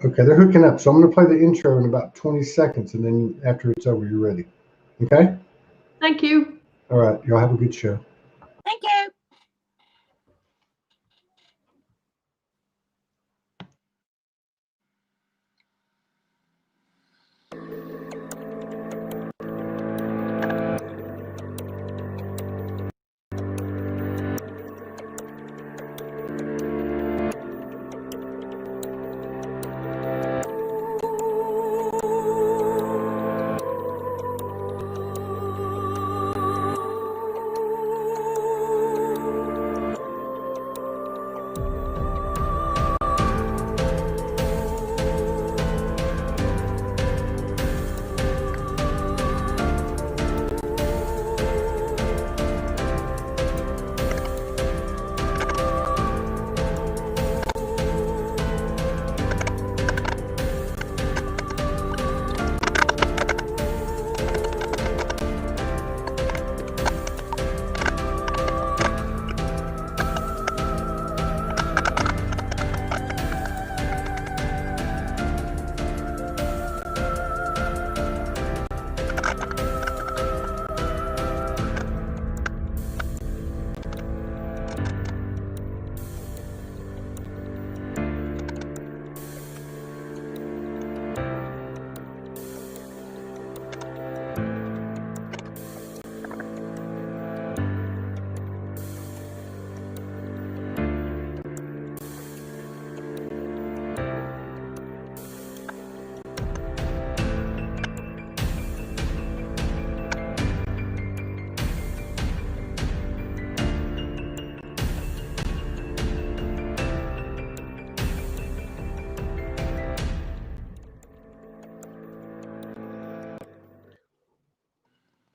Okay, they're hooking up. So I'm going to play the intro in about 20 seconds, and then after it's over, you're ready. Okay? Thank you. All right. Y'all have a good show. Thank you.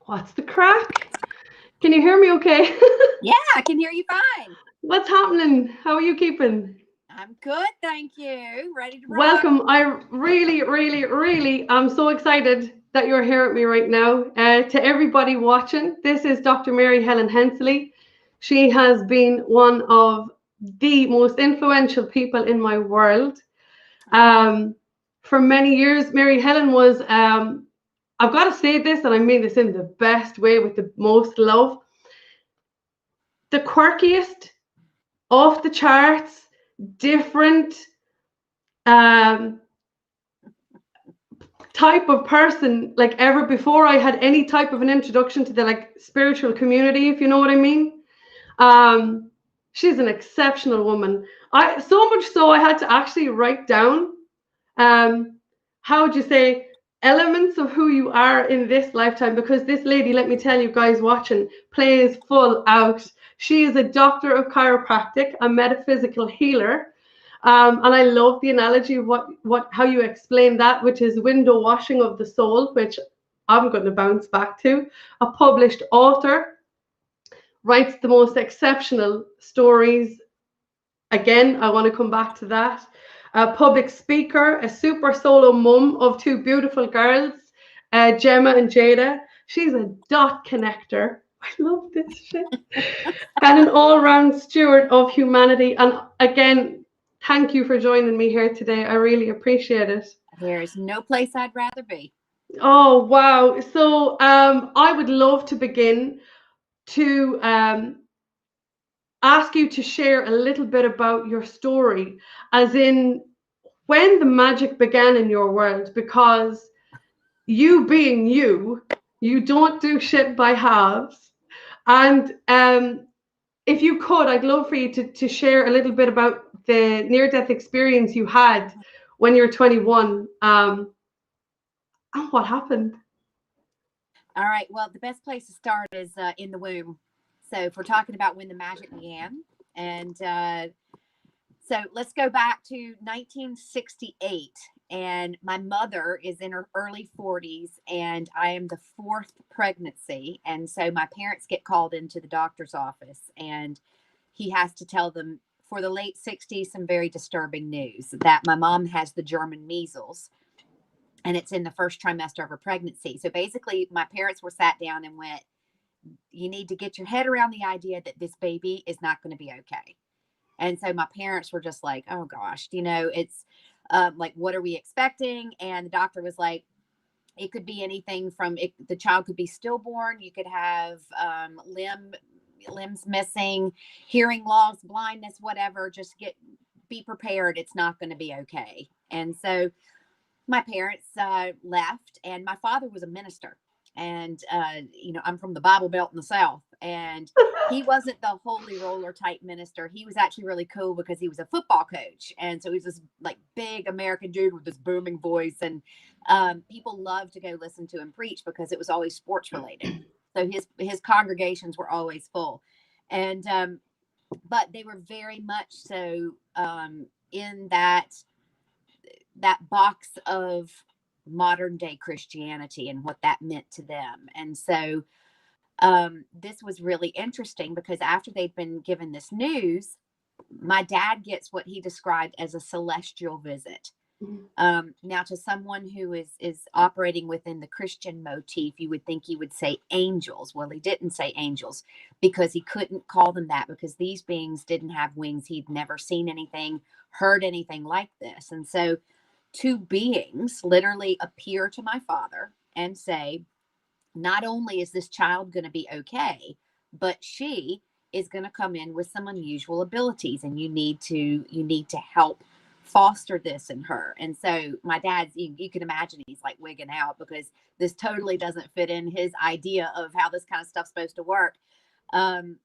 What's the crack? Can you hear me okay? Yeah, I can hear you fine. What's happening? How are you keeping? I'm good, thank you. Ready to rock. Welcome. I really am so excited that you're here with me right now. To everybody watching, this is Dr. Mary Helen Hensley. She has been one of the most influential people in my world. For many years, Mary Helen was, I've got to say this, and I mean this in the best way with the most love, the quirkiest, off the charts, different type of person like ever before I had any type of an introduction to the like spiritual community, if you know what I mean. She's an exceptional woman. So much so I had to actually write down how would you say elements of who you are in this lifetime, because this lady, let me tell you guys watching, plays full out. She is a doctor of chiropractic, a metaphysical healer. And I love the analogy of how you explain that, which is window washing of the soul, which I'm going to bounce back to. A published author, writes the most exceptional stories. Again, I want to come back to that. A public speaker, a super solo mum of two beautiful girls, Gemma and Jada. She's a dot connector. I love this shit. And an all-round steward of humanity. And again, thank you for joining me here today. I really appreciate it. There is no place I'd rather be. Oh, wow. So I would love to begin to ask you to share a little bit about your story, as in when the magic began in your world, because you being you don't do shit by halves. And if you could, I'd love for you to share a little bit about the near-death experience you had when you were 21, and what happened. All right. Well, the best place to start is in the womb. So if we're talking about when the magic began, and so let's go back to 1968. And my mother is in her early 40s, and I am the fourth pregnancy. And so my parents get called into the doctor's office, and he has to tell them for the late 60s some very disturbing news that my mom has the German measles, and it's in the first trimester of her pregnancy. So basically, my parents were sat down and went, you need to get your head around the idea that this baby is not going to be okay. And so my parents were just like, oh gosh, you know, it's like, what are we expecting? And the doctor was like, it could be anything from the child could be stillborn. You could have limbs missing, hearing loss, blindness, whatever. Just be prepared. It's not going to be okay. And so my parents left, and my father was a minister. And, I'm from the Bible Belt in the South, and he wasn't the holy roller type minister. He was actually really cool because he was a football coach. And so he was this like big American dude with this booming voice. And people loved to go listen to him preach because it was always sports related. So his congregations were always full. And, but they were very much so in that box of modern day Christianity and what that meant to them. And so this was really interesting because after they'd been given this news, my dad gets what he described as a celestial visit. Now, to someone who is operating within the Christian motif, you would think he would say angels. Well, he didn't say angels because he couldn't call them that, because these beings didn't have wings. He'd never seen anything, heard anything like this. And so two beings literally appear to my father and say, not only is this child going to be okay, but she is going to come in with some unusual abilities, and you need to help foster this in her. And so my dad's, you can imagine he's like wigging out because this totally doesn't fit in his idea of how this kind of stuff's supposed to work. And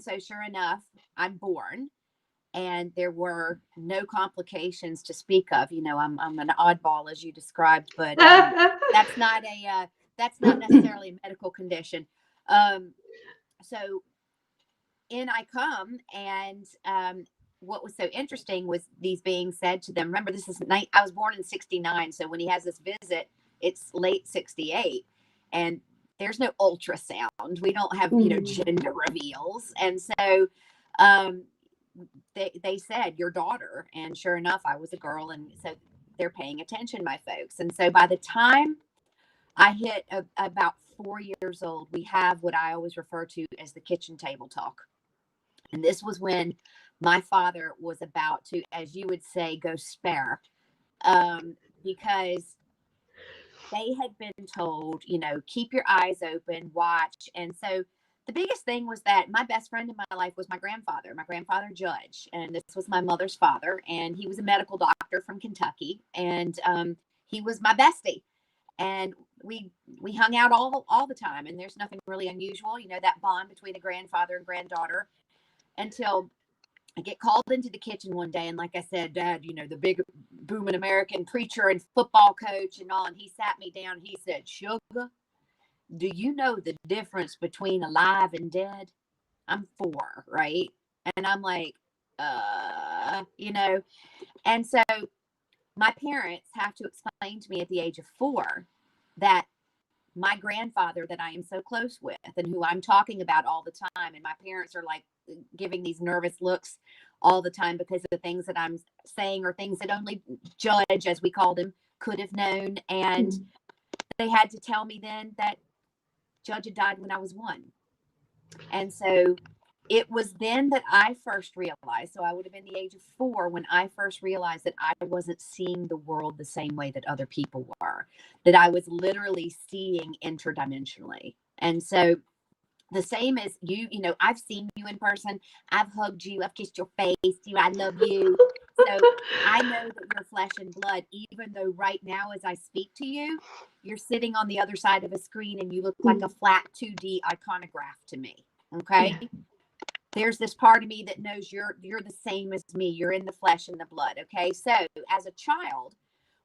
so sure enough, I'm born, and there were no complications to speak of. I'm an oddball, as you described, but that's not necessarily a medical condition. So in I come, and what was so interesting was these beings said to them, remember, I was born in 69. So when he has this visit, it's late 68, and there's no ultrasound. We don't have, gender reveals. And so, they said, your daughter. And sure enough, I was a girl. And so they're paying attention, my folks. And so by the time I hit about 4 years old, we have what I always refer to as the kitchen table talk. And this was when my father was about to, as you would say, go spare, because they had been told, keep your eyes open, watch. And so the biggest thing was that my best friend in my life was my grandfather Judge. And this was my mother's father. And he was a medical doctor from Kentucky. And he was my bestie. And we hung out all the time. And there's nothing really unusual, that bond between a grandfather and granddaughter, until I get called into the kitchen one day. And like I said, Dad, the big booming American preacher and football coach and all. And he sat me down. He said, Sugar, do you know the difference between alive and dead? I'm 4, right? And I'm like, And so my parents have to explain to me at the age of 4 that my grandfather that I am so close with and who I'm talking about all the time, and my parents are like giving these nervous looks all the time because of the things that I'm saying are things that only Judge, as we called him, could have known. And they had to tell me then that Judge had died when I was 1. And so it was then that I first realized, so I would have been the age of 4 when I first realized that I wasn't seeing the world the same way that other people were, that I was literally seeing interdimensionally. And so the same as I've seen you in person. I've hugged you. I've kissed your face. I love you. So I know that you're flesh and blood, even though right now, as I speak to you, you're sitting on the other side of a screen and you look like a flat 2D iconograph to me. Okay. Yeah. There's this part of me that knows you're the same as me. You're in the flesh and the blood. Okay. So as a child,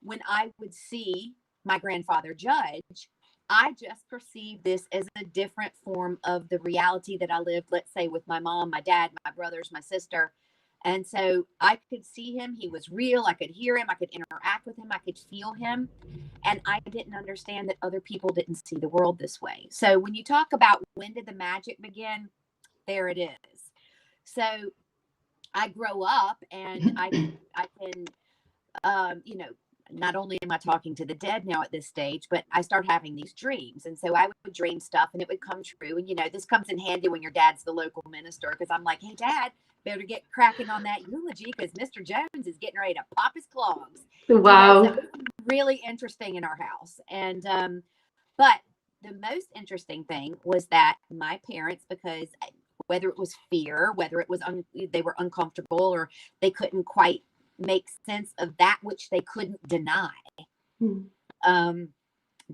when I would see my grandfather Judge, I just perceived this as a different form of the reality that I lived, let's say, with my mom, my dad, my brothers, my sister. And so I could see him. He was real. I could hear him. I could interact with him. I could feel him. And I didn't understand that other people didn't see the world this way. So when you talk about when did the magic begin, there it is. So I grow up and I can not only am I talking to the dead now at this stage, but I start having these dreams. And so I would dream stuff and it would come true. And, this comes in handy when your dad's the local minister, because I'm like, hey, Dad, better get cracking on that eulogy because Mr. Jones is getting ready to pop his clogs. Wow. So it's really interesting in our house. And, but the most interesting thing was that my parents, because whether it was fear, whether it was they were uncomfortable or they couldn't quite make sense of that which they couldn't deny.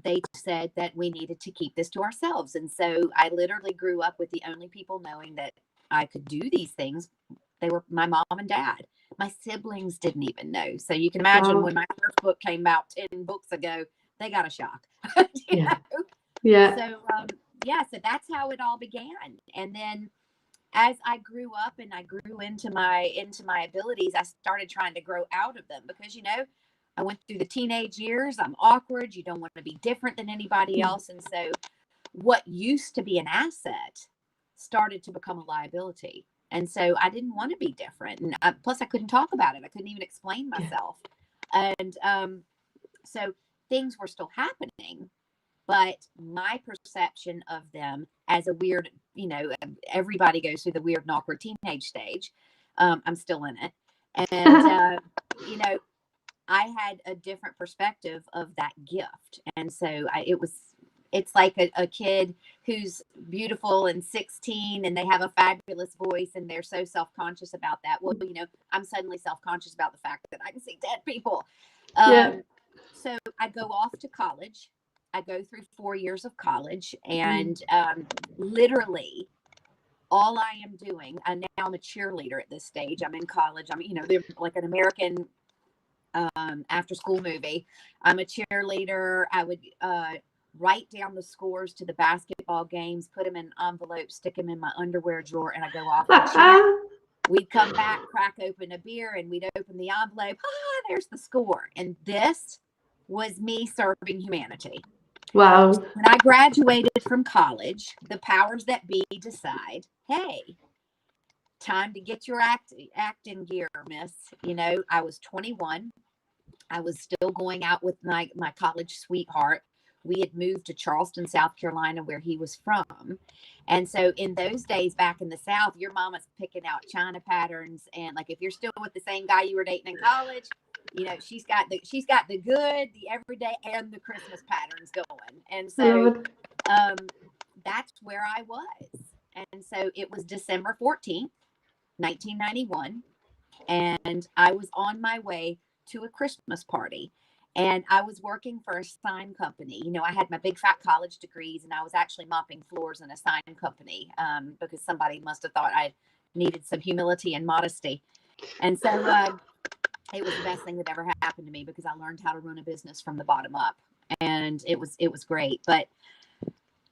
They said that we needed to keep this to ourselves. And so I literally grew up with the only people knowing that I could do these things. They were my mom and dad. My siblings didn't even know. So you can imagine when my first book came out 10 books ago, they got a shock. Yeah. So, so that's how it all began. And then as I grew up and I grew into my abilities, I started trying to grow out of them because, I went through the teenage years. I'm awkward. You don't want to be different than anybody else. And so what used to be an asset started to become a liability. And so I didn't want to be different. And plus I couldn't talk about it. I couldn't even explain myself. And so things were still happening, but my perception of them as a weird, everybody goes through the weird and awkward teenage stage. I'm still in it. And, I had a different perspective of that gift. And so it's like a kid who's beautiful and 16 and they have a fabulous voice and they're so self-conscious about that. Well, I'm suddenly self-conscious about the fact that I can see dead people. So I go off to college. I go through 4 years of college and literally all I am doing, and now I'm a cheerleader at this stage. I'm in college. I'm, they're like an American after school movie. I'm a cheerleader. I would write down the scores to the basketball games, put them in envelopes, stick them in my underwear drawer, and I go off and cheer. We'd come back, crack open a beer, and we'd open the envelope. There's the score. And this was me serving humanity. Wow. When I graduated from college, the powers that be decide, hey, time to get your acting gear, miss. I was 21. I was still going out with my college sweetheart. We had moved to Charleston, South Carolina, where he was from. And so in those days back in the South, your mama's picking out China patterns. And like, if you're still with the same guy you were dating in college, she's got the good, the everyday, and the Christmas patterns going. And so that's where I was. And so it was December 14th, 1991. And I was on my way to a Christmas party. And I was working for a sign company. I had my big fat college degrees and I was actually mopping floors in a sign company because somebody must have thought I needed some humility and modesty. And so it was the best thing that ever happened to me because I learned how to run a business from the bottom up. And it was great. But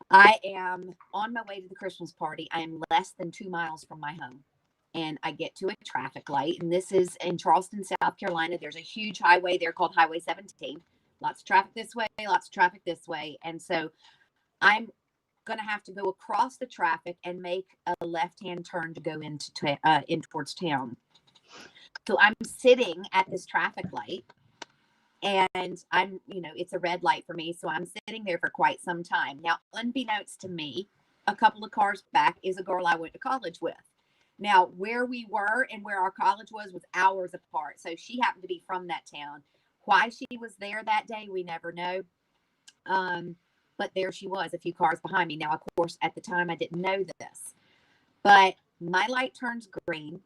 I am on my way to the Christmas party. I am less than 2 miles from my home. And I get to a traffic light, and this is in Charleston, South Carolina. There's a huge highway there called Highway 17. Lots of traffic this way, lots of traffic this way. And so I'm going to have to go across the traffic and make a left-hand turn to go in towards town. So I'm sitting at this traffic light, and I'm, it's a red light for me. So I'm sitting there for quite some time. Now, unbeknownst to me, a couple of cars back is a girl I went to college with. Now, where we were and where our college was hours apart. So she happened to be from that town. Why she was there that day, we never know. But there she was, a few cars behind me. Now, of course, at the time, I didn't know this. But my light turns green,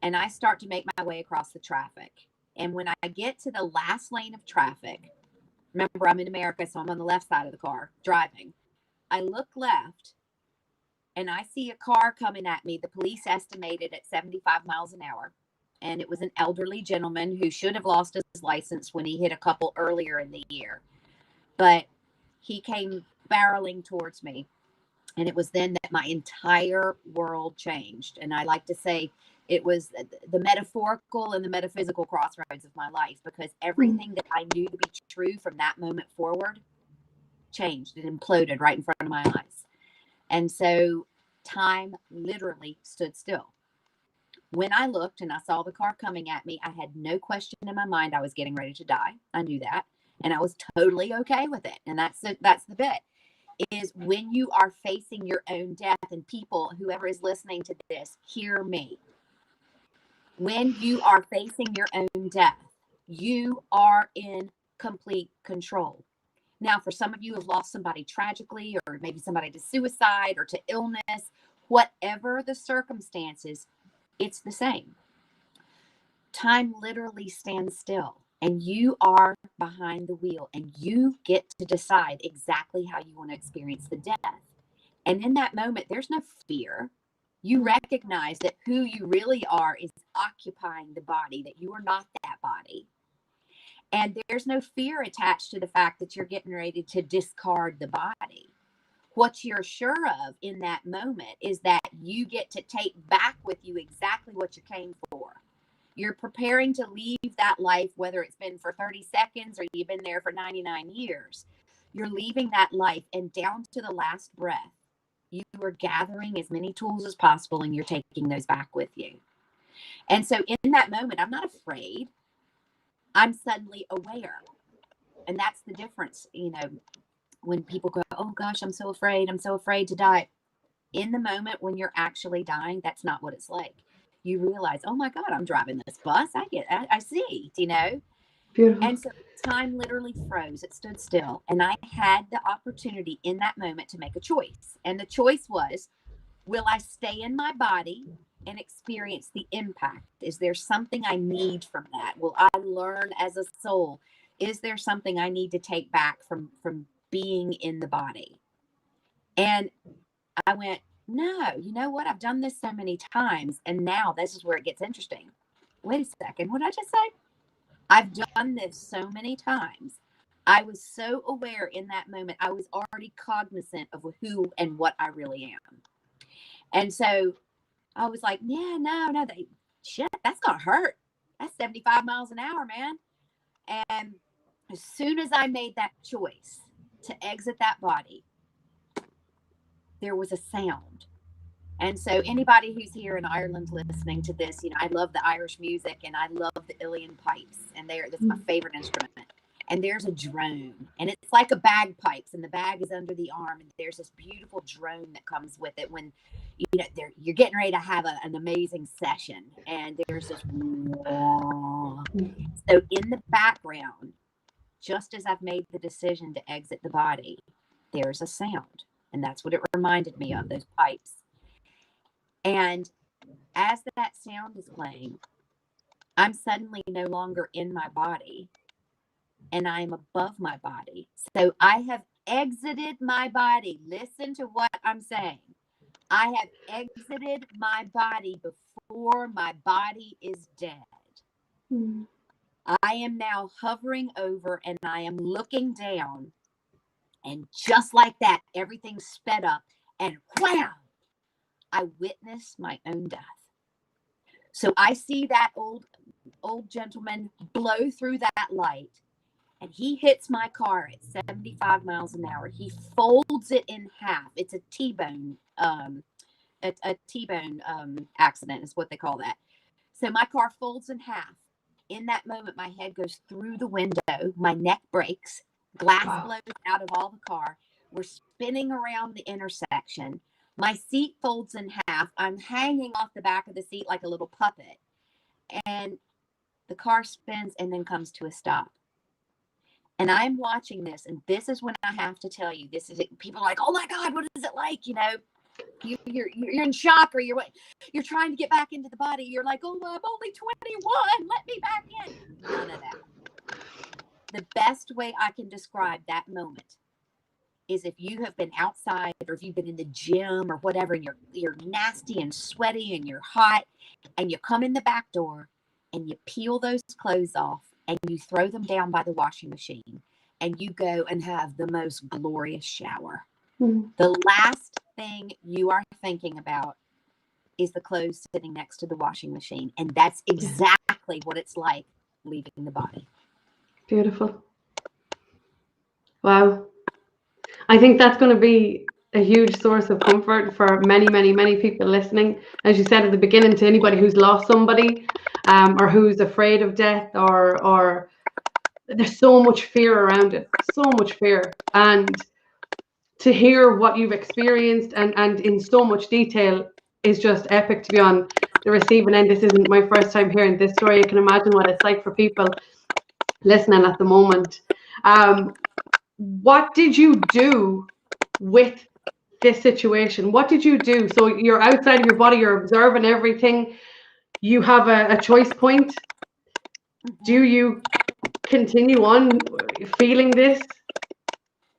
and I start to make my way across the traffic. And when I get to the last lane of traffic, remember, I'm in America, so I'm on the left side of the car driving. I look left. And I see a car coming at me. The police estimated at 75 miles an hour. And it was an elderly gentleman who should have lost his license when he hit a couple earlier in the year. But he came barreling towards me. And it was then that my entire world changed. And I like to say it was the metaphorical and the metaphysical crossroads of my life, because everything that I knew to be true from that moment forward changed. It imploded right in front of my eyes. And so time literally stood still. When I looked and I saw the car coming at me, I had no question in my mind I was getting ready to die. I knew that. And I was totally okay with it. And that's the bit, is when you are facing your own death, and people, whoever is listening to this, hear me. When you are facing your own death, you are in complete control. Now, for some of you who have lost somebody tragically, or maybe somebody to suicide or to illness, whatever the circumstances, it's the same. Time literally stands still, and you are behind the wheel, and you get to decide exactly how you want to experience the death. And in that moment, there's no fear. You recognize that who you really are is occupying the body, that you are not that body. And there's no fear attached to the fact that you're getting ready to discard the body. What you're sure of in that moment is that you get to take back with you exactly what you came for. You're preparing to leave that life, whether it's been for 30 seconds or you've been there for 99 years. You're leaving that life, and down to the last breath, you are gathering as many tools as possible, and you're taking those back with you. And so in that moment, I'm not afraid. I'm suddenly aware. And that's the difference, when people go, oh gosh, I'm so afraid to die. In the moment when you're actually dying, that's not what it's like. You realize, oh my God, I'm driving this bus. I see, Beautiful. And so time literally froze. It stood still. And I had the opportunity in that moment to make a choice. And the choice was, will I stay in my body and experience the impact? Is there something I need from that? Will I learn as a soul? Is there something I need to take back from being in the body? And I went, no, you know what? I've done this so many times. And now this is where it gets interesting. Wait a second. What did I just say? I've done this so many times. I was so aware in that moment. I was already cognizant of who and what I really am. And so I was like, yeah, no, shit, that's going to hurt. That's 75 miles an hour, man. And as soon as I made that choice to exit that body, there was a sound. And so anybody who's here in Ireland listening to this, I love the Irish music, and I love the Uilleann pipes, and that's my favorite instrument. And there's a drone, and it's like a bagpipes, and the bag is under the arm, and there's this beautiful drone that comes with it when you're getting ready to have an amazing session, and there's this so in the background, just as I've made the decision to exit the body, there's a sound, and that's what it reminded me of, those pipes. And as that sound is playing, I'm suddenly no longer in my body, and I'm above my body. So I have exited my body. Listen to what I'm saying. I have exited my body before my body is dead. Mm. I am now hovering over, and I am looking down, and just like that, everything sped up, and wham! I witnessed my own death. So I see that old gentleman blow through that light, and he hits my car at 75 miles an hour. He folds it in half. It's a T-bone, a T-bone accident is what they call that. So my car folds in half. In that moment, my head goes through the window. My neck breaks. Glass blows out of all the car. We're spinning around the intersection. My seat folds in half. I'm hanging off the back of the seat like a little puppet. And the car spins and then comes to a stop. And I'm watching this. And this is when I have to tell you, people are like, oh my God, what is it like? You're in shock, or you're trying to get back into the body. You're like, oh, I'm only 21. Let me back in. None of that. The best way I can describe that moment is if you have been outside, or if you've been in the gym or whatever, and you're nasty and sweaty and you're hot, and you come in the back door and you peel those clothes off and you throw them down by the washing machine, and you go and have the most glorious shower. Mm. The last thing you are thinking about is the clothes sitting next to the washing machine. And that's exactly what it's like leaving the body. Beautiful. Wow. I think that's going to be a huge source of comfort for many, many, many people listening. As you said at the beginning, to anybody who's lost somebody, or who's afraid of death, or there's so much fear around it, so much fear. And to hear what you've experienced and in so much detail is just epic to be on the receiving end. This isn't my first time hearing this story. I can imagine what it's like for people listening at the moment. What did you do with this situation? What did you do? So you're outside of your body, you're observing everything. You have a choice point. Do you continue on feeling this?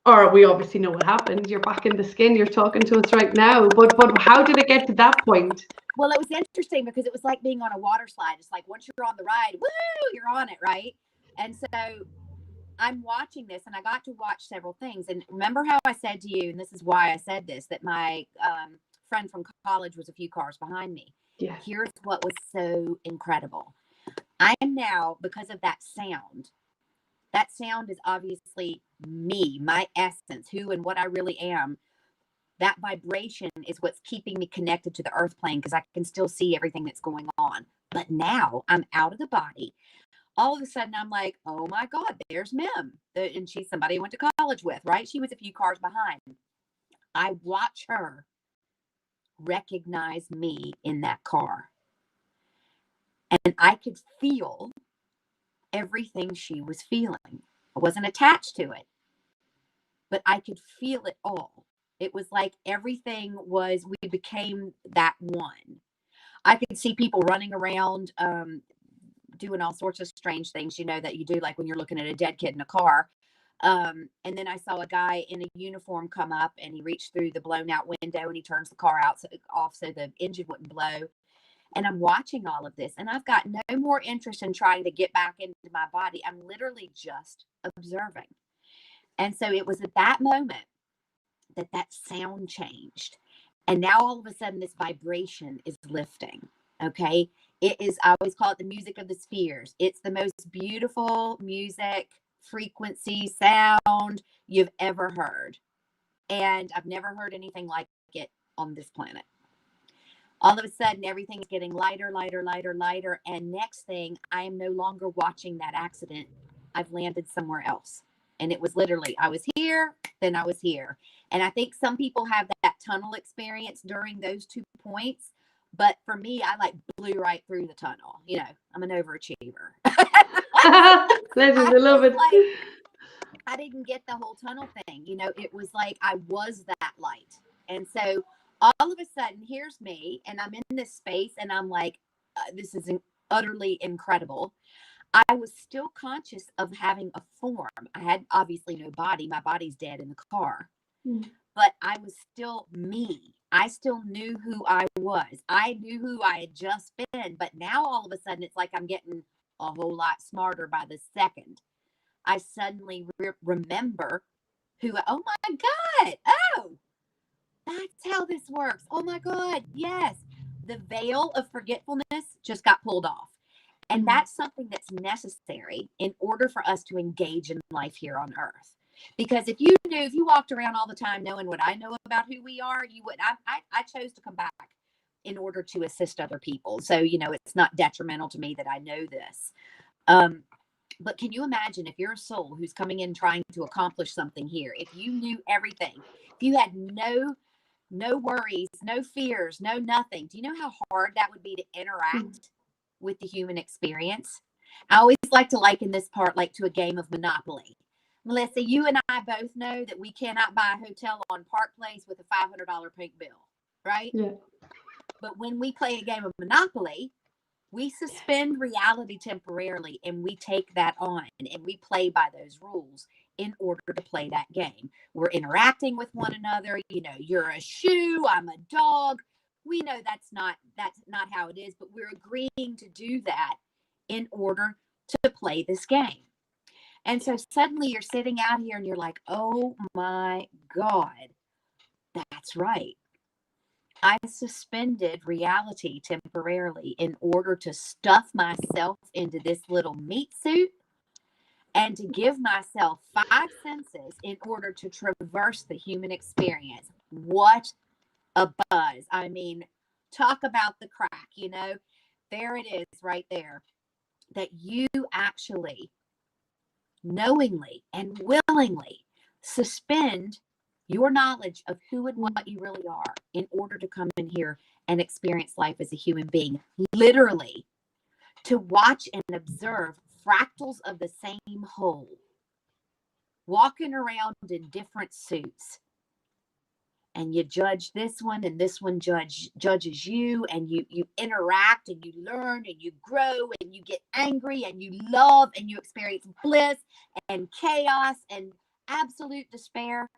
Or we obviously know what happened. You're back in the skin. You're talking to us right now. But how did it get to that point? Well, it was interesting because it was like being on a water slide. It's like once you're on the ride, woo, you're on it, right? And so I'm watching this, and I got to watch several things. And remember how I said to you, and this is why I said this, that my friend from college was a few cars behind me. Yeah. Here's what was so incredible. I am now, because of that sound is obviously me, my essence, who and what I really am. That vibration is what's keeping me connected to the earth plane, because I can still see everything that's going on. But now I'm out of the body. All of a sudden, I'm like, oh my God, there's Mim. And she's somebody I went to college with, right? She was a few cars behind. I watch her recognize me in that car. And I could feel everything she was feeling. I wasn't attached to it, but I could feel it all. It was like everything was, we became that one. I could see people running around, doing all sorts of strange things, you know, that you do, like when you're looking at a dead kid in a car. And then I saw a guy in a uniform come up, and he reached through the blown out window and he turns the car off so the engine wouldn't blow. And I'm watching all of this, and I've got no more interest in trying to get back into my body. I'm literally just observing. And so it was at that moment that sound changed. And now all of a sudden this vibration is lifting. Okay. It is, I always call it the music of the spheres. It's the most beautiful music, frequency, sound you've ever heard. And I've never heard anything like it on this planet. All of a sudden, everything's getting lighter, lighter, lighter, lighter. And next thing, I am no longer watching that accident. I've landed somewhere else. And it was literally, I was here, then I was here. And I think some people have that tunnel experience during those 2 points. But for me, I like blew right through the tunnel. You know, I'm an overachiever. Legends, I love it. I didn't get the whole tunnel thing. You know, it was like I was that light. And so all of a sudden, here's me, and I'm in this space, and I'm like, this is utterly incredible. I was still conscious of having a form. I had obviously no body. My body's dead in the car. But I was still me. I still knew who I was. I knew who I had just been. But now all of a sudden, it's like I'm getting a whole lot smarter by the second. I suddenly remember who, oh my God, oh, that's how this works. Oh my God, yes. The veil of forgetfulness just got pulled off. And that's something that's necessary in order for us to engage in life here on earth. Because if you walked around all the time knowing what I know about who we are, you would. I chose to come back in order to assist other people. So, you know, it's not detrimental to me that I know this. But can you imagine if you're a soul who's coming in trying to accomplish something here, if you knew everything, if you had no worries, no fears, no nothing, do you know how hard that would be to interact with the human experience? I always like to liken this part like to a game of Monopoly. Melissa, you and I both know that we cannot buy a hotel on Park Place with a $500 pink bill, right? Yeah. But when we play a game of Monopoly, we suspend reality temporarily, and we take that on, and we play by those rules in order to play that game. We're interacting with one another. You know, you're a shoe, I'm a dog. We know that's not how it is, but we're agreeing to do that in order to play this game. And so suddenly you're sitting out here and you're like, oh my God, that's right. I suspended reality temporarily in order to stuff myself into this little meat suit and to give myself 5 senses in order to traverse the human experience. What a buzz. I mean, talk about the crack, you know, there it is right there, that you actually knowingly and willingly suspend your knowledge of who and what you really are in order to come in here and experience life as a human being, literally to watch and observe fractals of the same whole walking around in different suits, and you judge this one and this one judges you, and you interact and you learn and you grow and you get angry and you love and you experience bliss and chaos and absolute despair,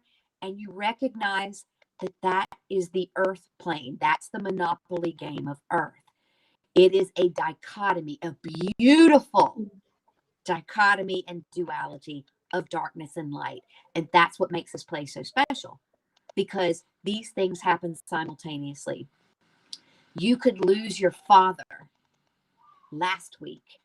and you recognize that that is the earth plane. That's the Monopoly game of earth. It is a dichotomy, a beautiful dichotomy and duality of darkness and light. And that's what makes this place so special, because these things happen simultaneously. You could lose your father last week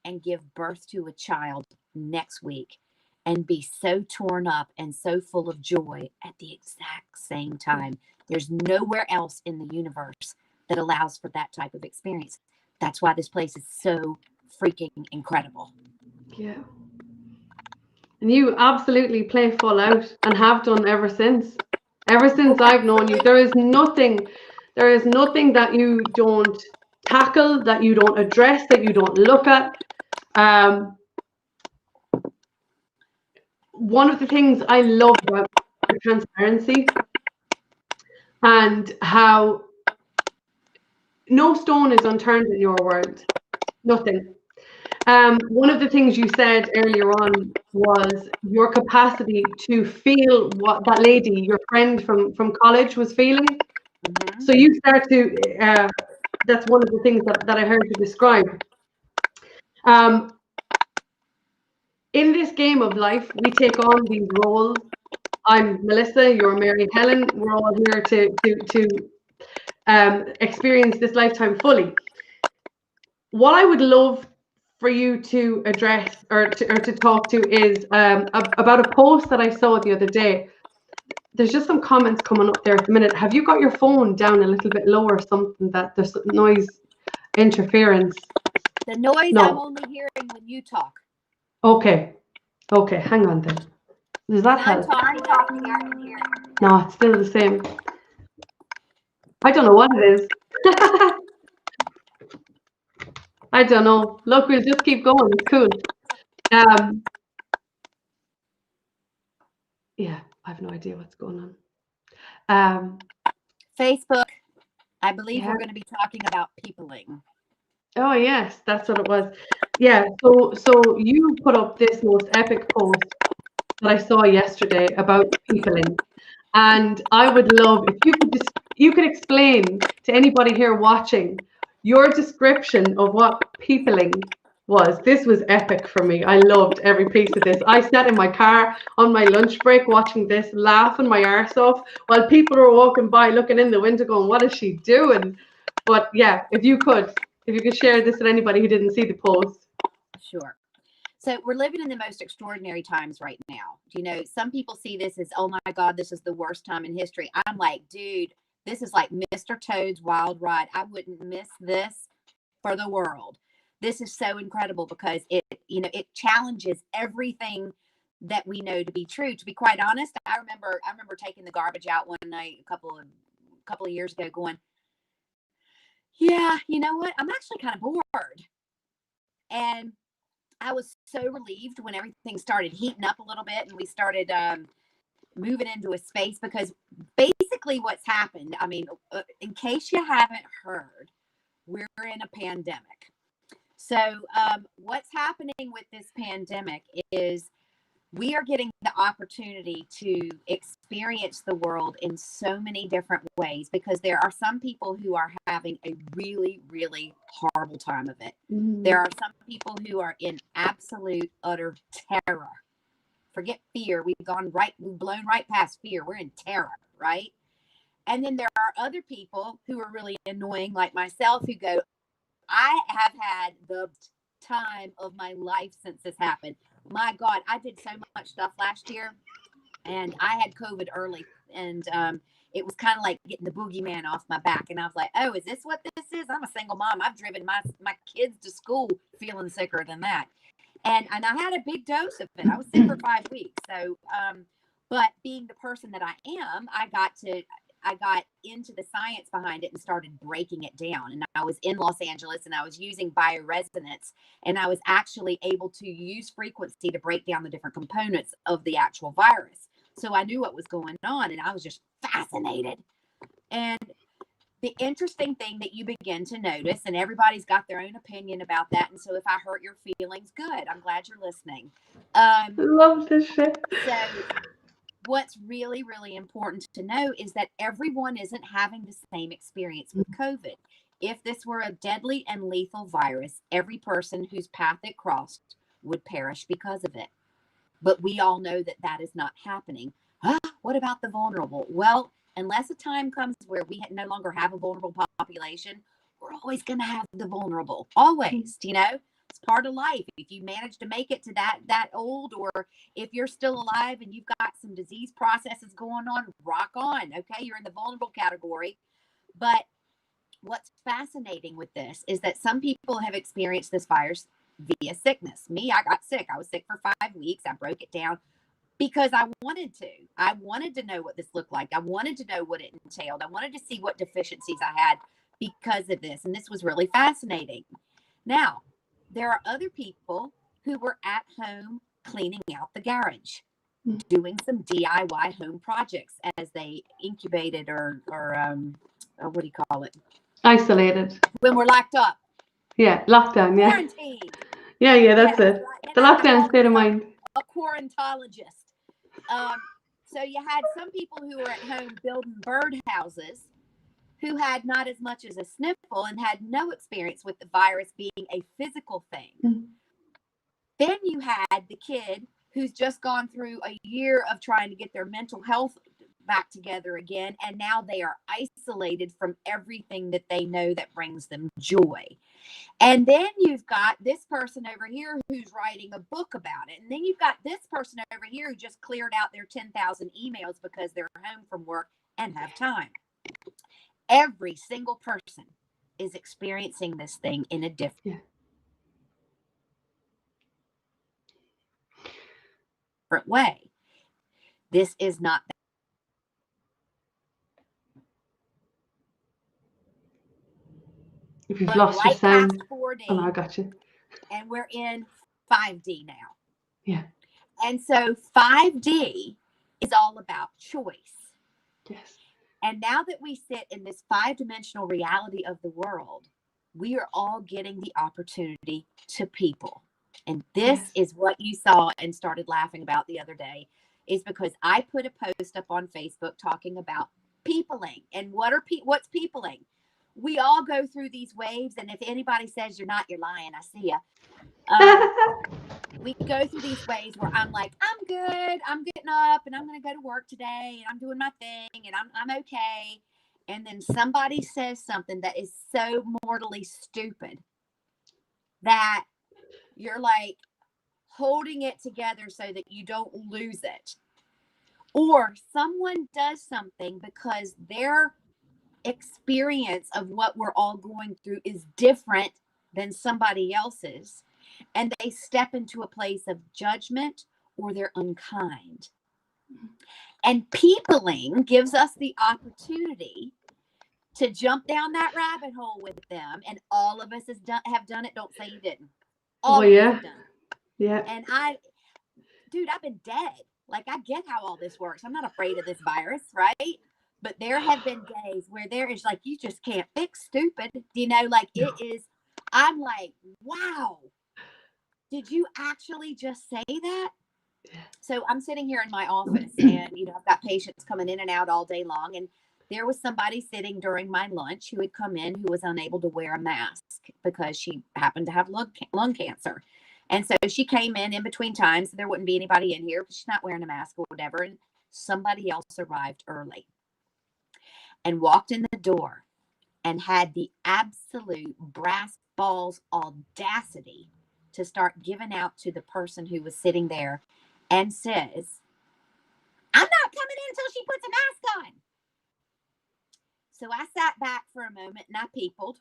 and give birth to a child next week and be so torn up and so full of joy at the exact same time. There's nowhere else in the universe that allows for that type of experience. That's why this place is so freaking incredible. Yeah. And you absolutely play full out and have done ever since. Ever since I've known you, there is nothing that you don't tackle, that you don't address, that you don't look at. One of the things I love about your transparency and how no stone is unturned in your world. Nothing. One of the things you said earlier on was your capacity to feel what that lady, your friend from college, was feeling. Mm-hmm. So you start to, that's one of the things that I heard you describe. In this game of life, we take on these roles. I'm Melissa, you're Mary Helen. We're all here to experience this lifetime fully. What I would love for you to address or to talk to is about a post that I saw the other day. There's just some comments coming up there at the minute. Have you got your phone down a little bit lower or something, that there's noise interference? The noise no. I'm only hearing when you talk. Okay, hang on then. Does that help? I'm talking, I can hear it. No, it's still the same. I don't know what it is. I don't know. Look, we'll just keep going. It's cool. Yeah, I have no idea what's going on. Facebook. I believe we're going to be talking about peopling. Oh yes, that's what it was. Yeah. So you put up this most epic post that I saw yesterday about peopling, and I would love if you could explain to anybody here watching your description of what peopling was. This was epic for me. I loved every piece of this. I sat in my car on my lunch break watching this, laughing my arse off, while people were walking by looking in the window going, what is she doing? But yeah, if you could share this with anybody who didn't see the post. Sure. So we're living in the most extraordinary times right now. You know, some people see this as, oh my God, this is the worst time in history. I'm like, dude, this is like Mr. Toad's Wild Ride. I wouldn't miss this for the world. This is so incredible because it challenges everything that we know to be true. To be quite honest, I remember taking the garbage out one night a couple of years ago going, yeah, you know what? I'm actually kind of bored. And I was so relieved when everything started heating up a little bit and we started moving into a space, because basically what's happened, I mean, in case you haven't heard, we're in a pandemic. So what's happening with this pandemic is we are getting the opportunity to experience the world in so many different ways, because there are some people who are having a really, really horrible time of it. Mm-hmm. There are some people who are in absolute, utter terror. Forget fear. We've blown right past fear. We're in terror, right? And then there are other people who are really annoying, like myself, who go, I have had the time of my life since this happened. My God, I did so much stuff last year, and I had COVID early, and it was kind of like getting the boogeyman off my back. And I was like, oh, is this what this is? I'm a single mom. I've driven my kids to school feeling sicker than that. And I had a big dose of it. I was sick for 5 weeks. So, but being the person that I am, I got into the science behind it and started breaking it down. And I was in Los Angeles and I was using bioresonance, and I was actually able to use frequency to break down the different components of the actual virus. So I knew what was going on, and I was just fascinated. And the interesting thing that you begin to notice, and everybody's got their own opinion about that. And so if I hurt your feelings, good. I'm glad you're listening. I love this shit. So what's really, really important to know is that everyone isn't having the same experience with COVID. If this were a deadly and lethal virus, every person whose path it crossed would perish because of it. But we all know that that is not happening. What about the vulnerable? Well, unless a time comes where we no longer have a vulnerable population, we're always going to have the vulnerable. Always, you know, it's part of life. If you manage to make it to that old, or if you're still alive and you've got some disease processes going on, rock on. Okay, you're in the vulnerable category. But what's fascinating with this is that some people have experienced this virus via sickness. Me, I got sick. I was sick for 5 weeks. I broke it down because I wanted to. I wanted to know what this looked like. I wanted to know what it entailed. I wanted to see what deficiencies I had because of this. And this was really fascinating. Now, there are other people who were at home cleaning out the garage, doing some DIY home projects as they incubated or what do you call it? Isolated. When we're locked up. Yeah, lockdown, yeah. Quarantine. Yeah, that's it. Right. The lockdown state of mind. A quarantologist. So you had some people who were at home building birdhouses who had not as much as a sniffle and had no experience with the virus being a physical thing. Then you had the kid who's just gone through a year of trying to get their mental health back together again, and now they are isolated from everything that they know that brings them joy. And then you've got this person over here who's writing a book about it. And then you've got this person over here who just cleared out their 10,000 emails because they're home from work and have time. Every single person is experiencing this thing in a different way. This is not if you've lost your sound. 4D, oh, I got you. And we're in 5D now. Yeah. And so 5D is all about choice. Yes. And now that we sit in this 5-dimensional reality of the world, we are all getting the opportunity to people. And this is what you saw and started laughing about the other day, is because I put a post up on Facebook talking about peopling. And what's peopling? We all go through these waves. And if anybody says you're not, you're lying. I see ya. We go through these ways where I'm like, I'm good. I'm getting up and I'm going to go to work today and I'm doing my thing and I'm okay. And then somebody says something that is so mortally stupid that you're like holding it together so that you don't lose it. Or someone does something because their experience of what we're all going through is different than somebody else's. And they step into a place of judgment or they're unkind. And peopling gives us the opportunity to jump down that rabbit hole with them. And all of us have done it. Don't say you didn't. All of us have done it. Yeah. And I've been dead. Like, I get how all this works. I'm not afraid of this virus, right? But there have been days where there is like, you just can't fix stupid. You know, like it is, I'm like, wow. Did you actually just say that? So I'm sitting here in my office and, you know, I've got patients coming in and out all day long. And there was somebody sitting during my lunch who had come in who was unable to wear a mask because she happened to have lung cancer. And so she came in between times. There wouldn't be anybody in here, but she's not wearing a mask or whatever. And somebody else arrived early and walked in the door and had the absolute brass balls audacity to start giving out to the person who was sitting there and says, I'm not coming in until she puts a mask on. So I sat back for a moment and I peopled.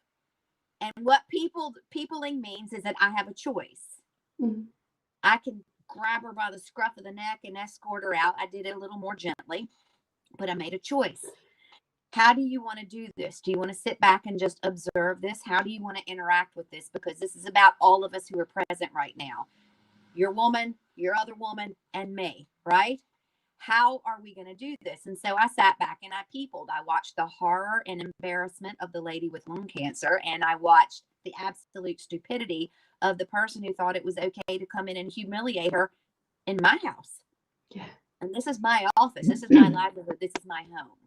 And what peopling means is that I have a choice. Mm-hmm. I can grab her by the scruff of the neck and escort her out. I did it a little more gently, but I made a choice. How do you want to do this? Do you want to sit back and just observe this? How do you want to interact with this? Because this is about all of us who are present right now. Your woman, your other woman, and me, right? How are we going to do this? And so I sat back and I peopled. I watched the horror and embarrassment of the lady with lung cancer, and I watched the absolute stupidity of the person who thought it was okay to come in and humiliate her in my house. Yeah. And this is my office. This is my livelihood. This is my home.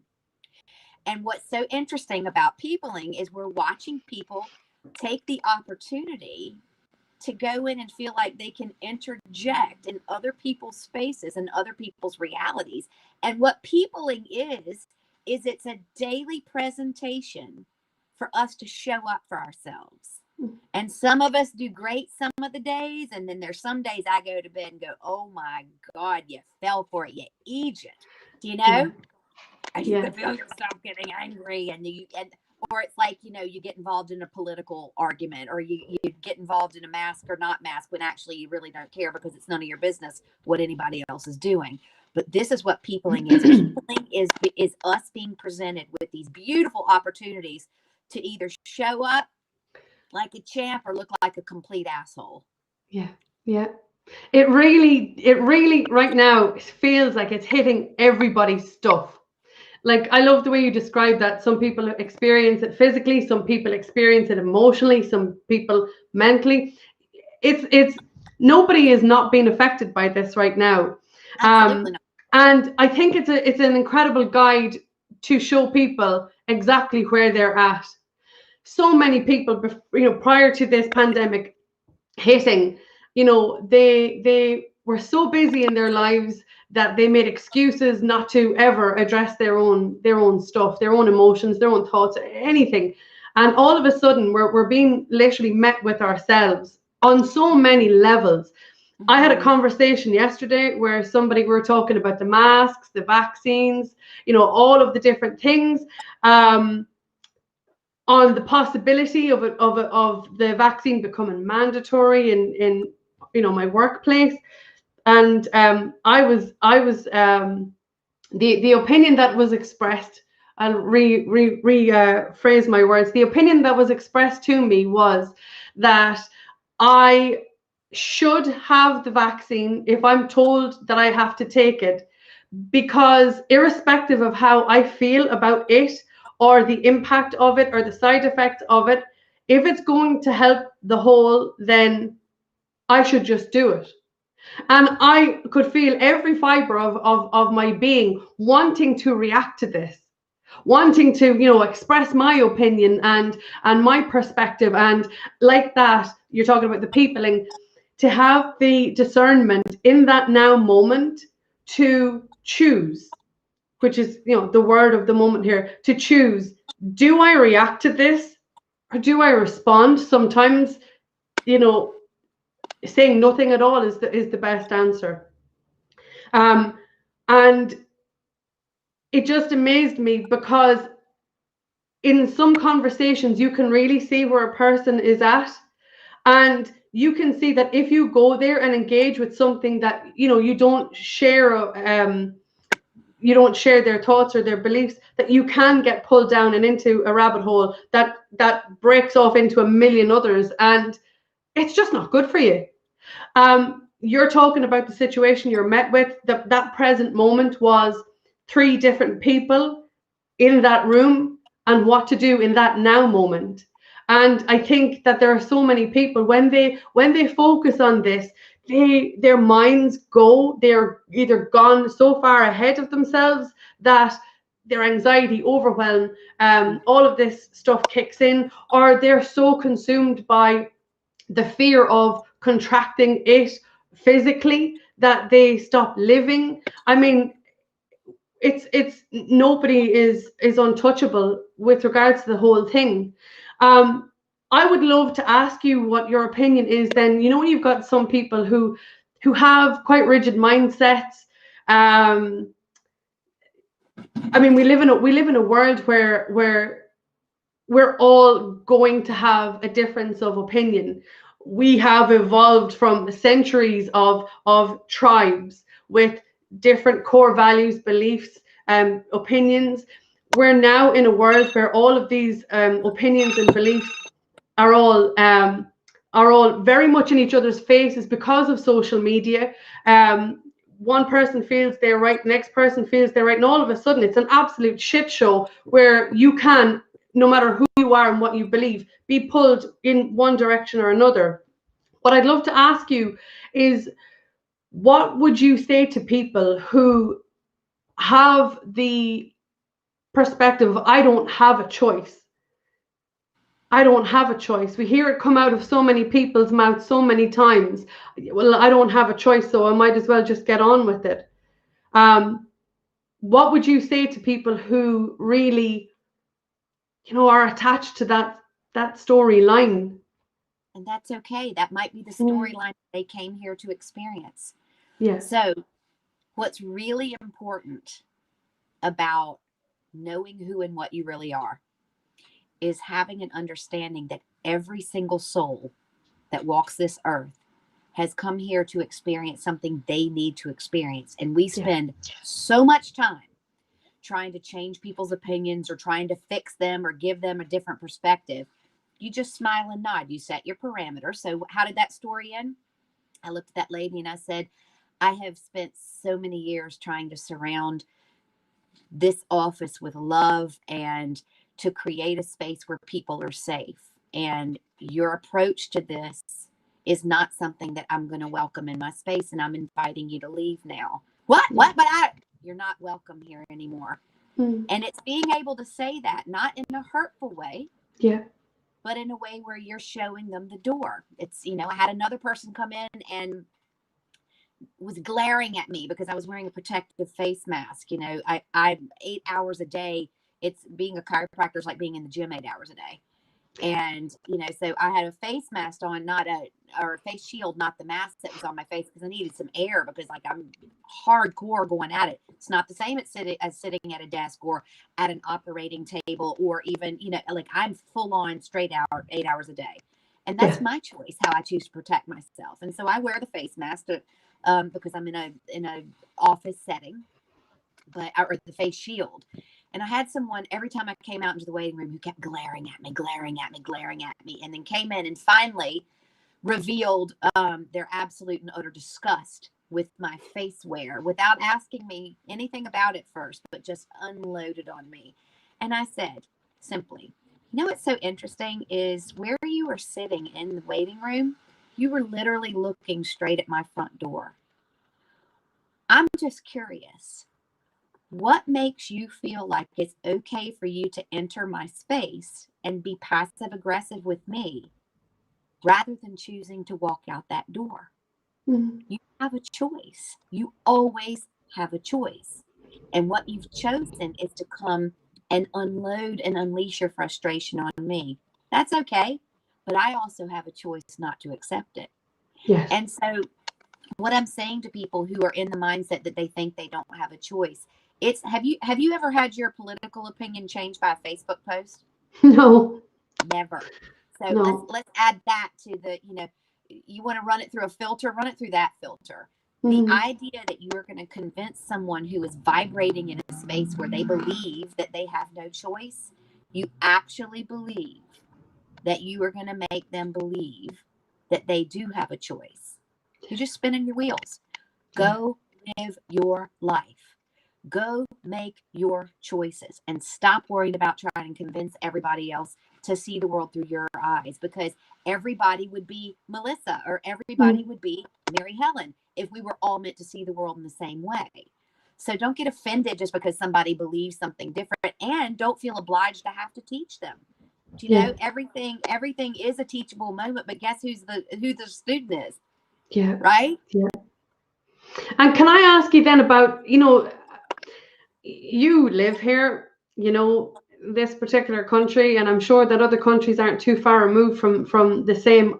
And what's so interesting about peopling is we're watching people take the opportunity to go in and feel like they can interject in other people's spaces and other people's realities. And what peopling is it's a daily presentation for us to show up for ourselves. And some of us do great some of the days. And then there's some days I go to bed and go, oh my God, you fell for it, you Egypt. Do you know? Yeah. And you can feel yourself getting angry or it's like, you get involved in a political argument, or you get involved in a mask or not mask when actually you really don't care because it's none of your business what anybody else is doing. But this is what peopling is. Peopling is us being presented with these beautiful opportunities to either show up like a champ or look like a complete asshole. Yeah. Yeah. It really right now feels like it's hitting everybody's stuff. Like, I love the way you describe that. Some people experience it physically, some people experience it emotionally, some people mentally. It's nobody is not being affected by this right now. Absolutely not. And I think it's an incredible guide to show people exactly where they're at. So many people, prior to this pandemic hitting, they were so busy in their lives that they made excuses not to ever address their own stuff, their own emotions, their own thoughts, anything. And all of a sudden we're being literally met with ourselves on so many levels. Mm-hmm. I had a conversation yesterday where we were talking about the masks, the vaccines, all of the different things, on the possibility of the vaccine becoming mandatory in my workplace. And I was the opinion that was expressed, I'll rephrase my words. The opinion that was expressed to me was that I should have the vaccine if I'm told that I have to take it, because irrespective of how I feel about it or the impact of it or the side effects of it, if it's going to help the whole, then I should just do it. And I could feel every fiber of my being wanting to react to this, wanting to, express my opinion and my perspective. And like that, you're talking about the peopling, to have the discernment in that now moment to choose, which is, the word of the moment here, to choose. Do I react to this or do I respond? Sometimes, saying nothing at all is the best answer. And it just amazed me, because in some conversations you can really see where a person is at, and you can see that if you go there and engage with something that you don't share, their thoughts or their beliefs, that you can get pulled down and into a rabbit hole that breaks off into a million others, and it's just not good for you. You're talking about the situation you're met with. That present moment was 3 different people in that room, and what to do in that now moment. And I think that there are so many people, when they focus on this, their minds they're either gone so far ahead of themselves that their anxiety, overwhelm, all of this stuff kicks in, or they're so consumed by the fear of contracting it physically that they stop living. I mean, it's nobody is untouchable with regards to the whole thing. I would love to ask you what your opinion is then. When you've got some people who have quite rigid mindsets, I mean, we live in a world where we're all going to have a difference of opinion. We have evolved from centuries of tribes with different core values, beliefs, opinions. We're now in a world where all of these opinions and beliefs are all very much in each other's faces because of social media. One person feels they're right, next person feels they're right, and all of a sudden it's an absolute shit show where you can, no matter who you are and what you believe, be pulled in one direction or another. What I'd love to ask you is, what would you say to people who have the perspective of, I don't have a choice? I don't have a choice. We hear it come out of so many people's mouths so many times. Well, I don't have a choice, so I might as well just get on with it. What would you say to people who really, are attached to that storyline? And that's okay. That might be the storyline they came here to experience. Yeah. So what's really important about knowing who and what you really are is having an understanding that every single soul that walks this earth has come here to experience something they need to experience. And we spend so much time trying to change people's opinions or trying to fix them or give them a different perspective. You just smile and nod. You set your parameters. So how did that story end? I looked at that lady and I said, I have spent so many years trying to surround this office with love and to create a space where people are safe. And your approach to this is not something that I'm going to welcome in my space, and I'm inviting you to leave now. What? But you're not welcome here anymore. And it's being able to say that, not in a hurtful way, but in a way where you're showing them the door. It's, I had another person come in and was glaring at me because I was wearing a protective face mask. I'm 8 hours a day. It's being a chiropractor is like being in the gym 8 hours a day. And, so I had a face mask on, or a face shield, not the mask that was on my face, because I needed some air, because I'm hardcore going at it. It's not the same as sitting at a desk or at an operating table, or even, I'm full on straight out 8 hours a day. And that's my choice, how I choose to protect myself. And so I wear the face mask because I'm in a office setting, or the face shield. And I had someone, every time I came out into the waiting room, who kept glaring at me, and then came in and finally revealed their absolute and utter disgust with my face wear without asking me anything about it first, but just unloaded on me. And I said simply, what's so interesting is where you were sitting in the waiting room, you were literally looking straight at my front door. I'm just curious. What makes you feel like it's okay for you to enter my space and be passive aggressive with me rather than choosing to walk out that door? You have a choice. You always have a choice. And what you've chosen is to come and unload and unleash your frustration on me. That's okay. But I also have a choice not to accept it. Yes. And so what I'm saying to people who are in the mindset that they think they don't have a choice, it's, have you ever had your political opinion changed by a Facebook post? No. Never. So No. let's add that to the, you want to run it through a filter, run it through that filter. The idea that you are going to convince someone who is vibrating in a space where they believe that they have no choice, you actually believe that you are going to make them believe that they do have a choice. You're just spinning your wheels. Go live your life. Go make your choices and stop worrying about trying to convince everybody else to see the world through your eyes, because everybody would be Melissa or everybody would be Mary Helen if we were all meant to see the world in the same way. So don't get offended just because somebody believes something different, and don't feel obliged to have to teach them. You know, everything is a teachable moment, but guess who the student is? Yeah. Right? Yeah. And can I ask you then about, you live here, this particular country, and I'm sure that other countries aren't too far removed from the same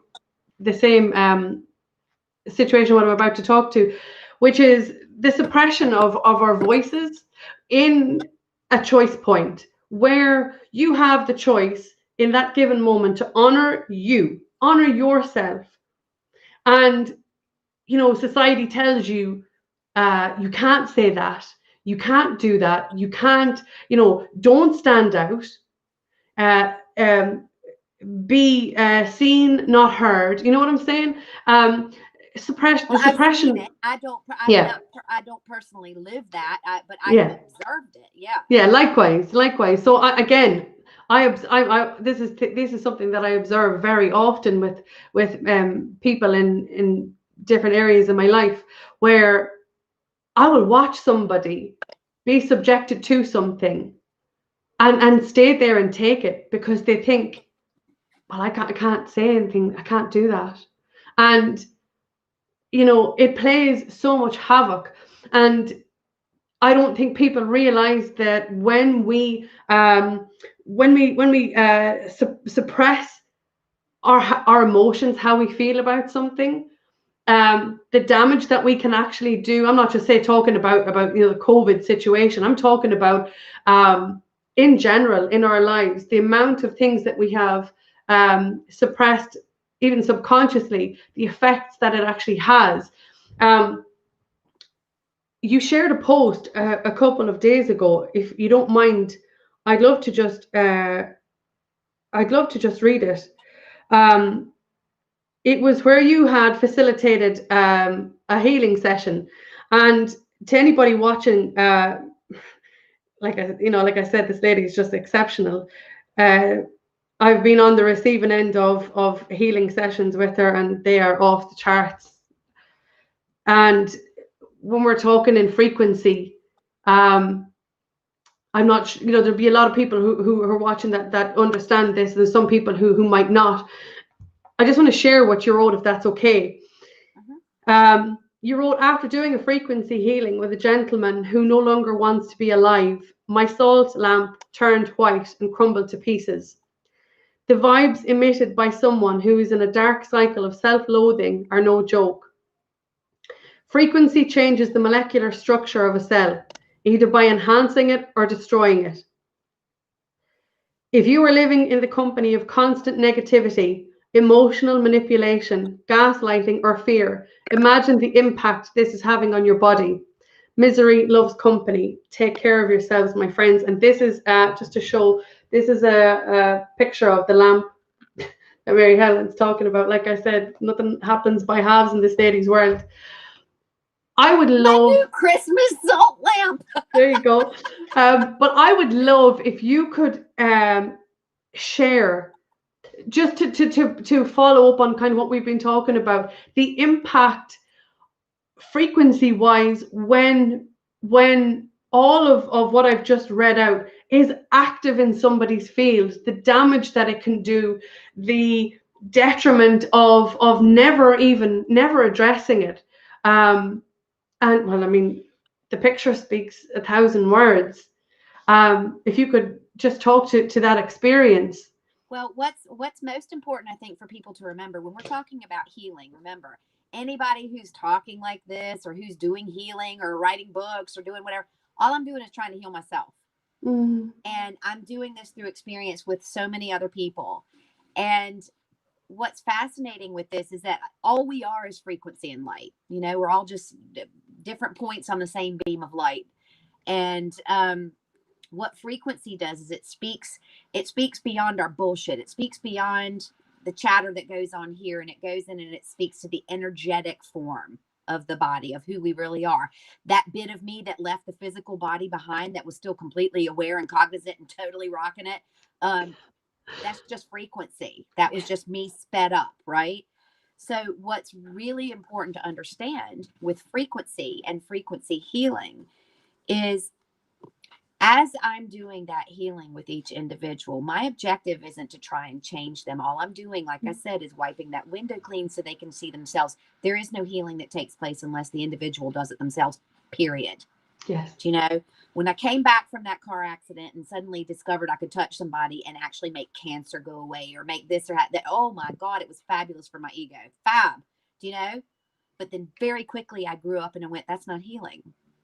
situation what I'm about to talk to, which is the suppression of our voices in a choice point where you have the choice in that given moment to honor you, honor yourself. And, you know, society tells you, you can't say that, you can't do that, you can't, you know, don't stand out, uh, um, be seen, not heard. You know what I'm saying? Suppression. Well, I've seen it. Yeah. I don't personally live that, but I Yeah. have observed it. Yeah. Yeah. Likewise. So this is something that I observe very often with people in different areas of my life, where I will watch somebody be subjected to something and stay there and take it because they think, well, I can't say anything, I can't do that. And, you know, it plays so much havoc. And I don't think people realize that when we suppress our emotions, how we feel about something, the damage that we can actually do. I'm not just talking about you know, the COVID situation. I'm talking about in general in our lives, the amount of things that we have suppressed, even subconsciously, the effects that it actually has. You shared a post a couple of days ago. If you don't mind, I'd love to just read it. It was where you had facilitated a healing session, and to anybody watching, like I said, this lady is just exceptional. I've been on the receiving end of healing sessions with her, and they are off the charts. And when we're talking in frequency, I'm not, you know, there'll be a lot of people who are watching that understand this. There's some people who might not. I just want to share what you wrote, if that's okay. You wrote, after doing a frequency healing with a gentleman who no longer wants to be alive, my salt lamp turned white and crumbled to pieces. The vibes emitted by someone who is in a dark cycle of self-loathing are no joke. Frequency changes the molecular structure of a cell, either by enhancing it or destroying it. If you are living in the company of constant negativity, emotional manipulation, gaslighting, or fear, imagine the impact this is having on your body. Misery loves company. Take care of yourselves, my friends. And this is just to show, this is a picture of the lamp that Mary Helen's talking about. Like I said, nothing happens by halves in this lady's world. I would love my new Christmas salt lamp. There you go. But I would love if you could share, just to follow up on kind of what we've been talking about, the impact frequency wise when all of what I've just read out is active in somebody's field, the damage that it can do, the detriment of never addressing it. And well, I mean, the picture speaks 1,000 words. If you could just talk to that experience. Well, what's most important, I think, for people to remember when we're talking about healing, remember, anybody who's talking like this or who's doing healing or writing books or doing whatever, all I'm doing is trying to heal myself. Mm. And I'm doing this through experience with so many other people. And what's fascinating with this is that all we are is frequency and light. You know, we're all just different points on the same beam of light. And what frequency does is it speaks beyond our bullshit. It speaks beyond the chatter that goes on here, and it goes in and it speaks to the energetic form of the body, of who we really are. That bit of me that left the physical body behind, that was still completely aware and cognizant and totally rocking it. That's just frequency. That was just me sped up, right? So what's really important to understand with frequency and frequency healing is, as I'm doing that healing with each individual, my objective isn't to try and change them. All I'm doing, like I said, is wiping that window clean so they can see themselves. There is no healing that takes place unless the individual does it themselves, period. Yes. You know, when I came back from that car accident and suddenly discovered I could touch somebody and actually make cancer go away or make this or that, oh my God, it was fabulous for my ego. Fab, do you know? But then very quickly I grew up and I went, that's not healing.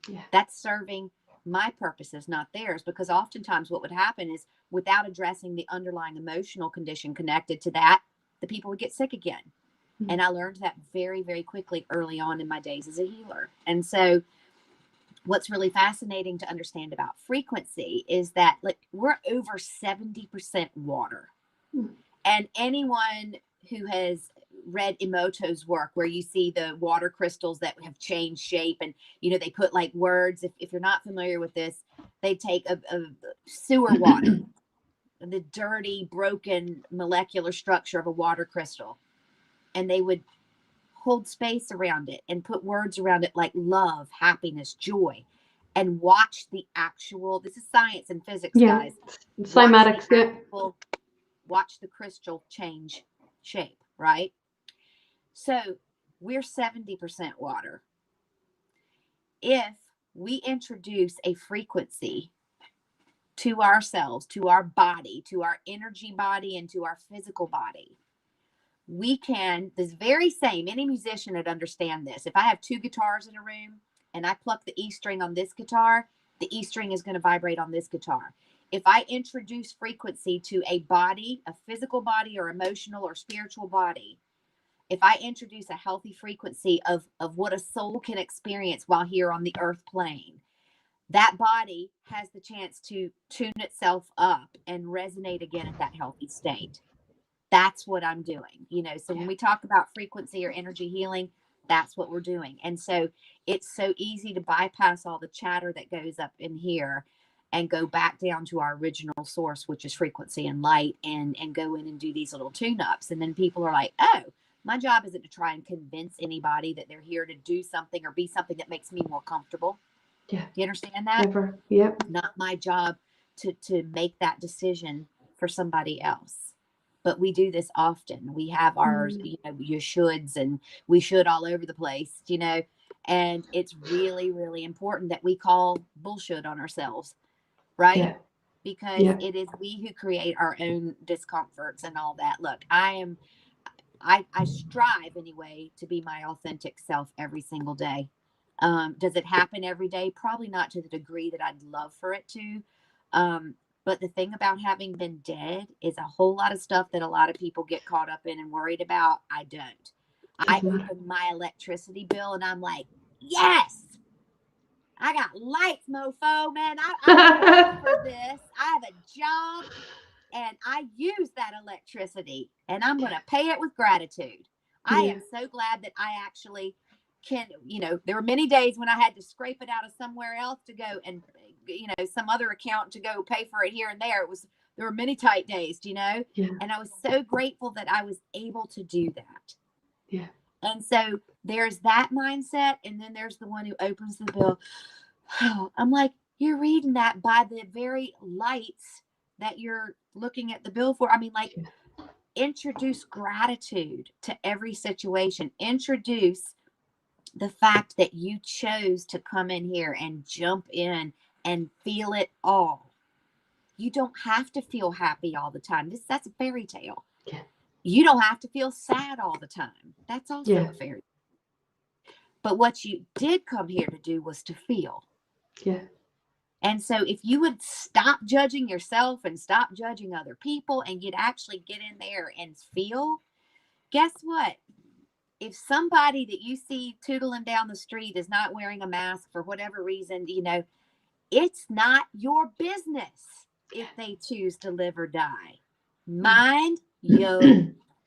Yeah. That's serving my purposes, not theirs, because oftentimes what would happen is without addressing the underlying emotional condition connected to that, the people would get sick again. Mm-hmm. And I learned that very, very quickly early on in my days as a healer. And so what's really fascinating to understand about frequency is that, like, we're over 70% water. Mm-hmm. And anyone who has read Emoto's work, where you see the water crystals that have changed shape, and they put like words, if you're not familiar with this, they take a sewer water, the dirty, broken molecular structure of a water crystal, and they would hold space around it and put words around it like love, happiness, joy, and watch the actual, this is science and physics, guys. Cymatics, watch the crystal change shape, right? So we're 70% water. If we introduce a frequency to ourselves, to our body, to our energy body, and to our physical body, we can, this very same, any musician would understand this. If I have two guitars in a room and I pluck the E string on this guitar, the E string is going to vibrate on this guitar. If I introduce frequency to a body, a physical body or emotional or spiritual body, if I introduce a healthy frequency of what a soul can experience while here on the earth plane, that body has the chance to tune itself up and resonate again at that healthy state. That's what I'm doing. So when we talk about frequency or energy healing, that's what we're doing. And so it's so easy to bypass all the chatter that goes up in here and go back down to our original source, which is frequency and light, and go in and do these little tune-ups. And then people are like, oh, my job isn't to try and convince anybody that they're here to do something or be something that makes me more comfortable. Yeah. You understand that? Never. Yep. Not my job to make that decision for somebody else. But we do this often. We have our, you shoulds, and we should all over the place, and it's really, really important that we call bullshit on ourselves, right? Yeah. Because it is we who create our own discomforts and all that. Look, I strive anyway to be my authentic self every single day. Does it happen every day? Probably not to the degree that I'd love for it to. But the thing about having been dead is a whole lot of stuff that a lot of people get caught up in and worried about. I don't. I open my electricity bill and I'm like, yes, I got lights, mofo, man. I work for this. I have a job and I use that electricity and I'm going to pay it with gratitude. I am so glad that I actually can, there were many days when I had to scrape it out of somewhere else to go and, some other account to go pay for it here and there. There were many tight days, and I was so grateful that I was able to do that. Yeah. And so there's that mindset. And then there's the one who opens the bill. I'm like, you're reading that by the very lights that you're looking at the bill for. I mean, like, introduce gratitude to every situation. Introduce the fact that you chose to come in here and jump in and feel it all. You don't have to feel happy all the time. That's a fairy tale. Yeah. You don't have to feel sad all the time. That's also a fairy tale. But what you did come here to do was to feel. Yeah. And so if you would stop judging yourself and stop judging other people and you'd actually get in there and feel, guess what? If somebody that you see tootling down the street is not wearing a mask for whatever reason, it's not your business if they choose to live or die. Mind your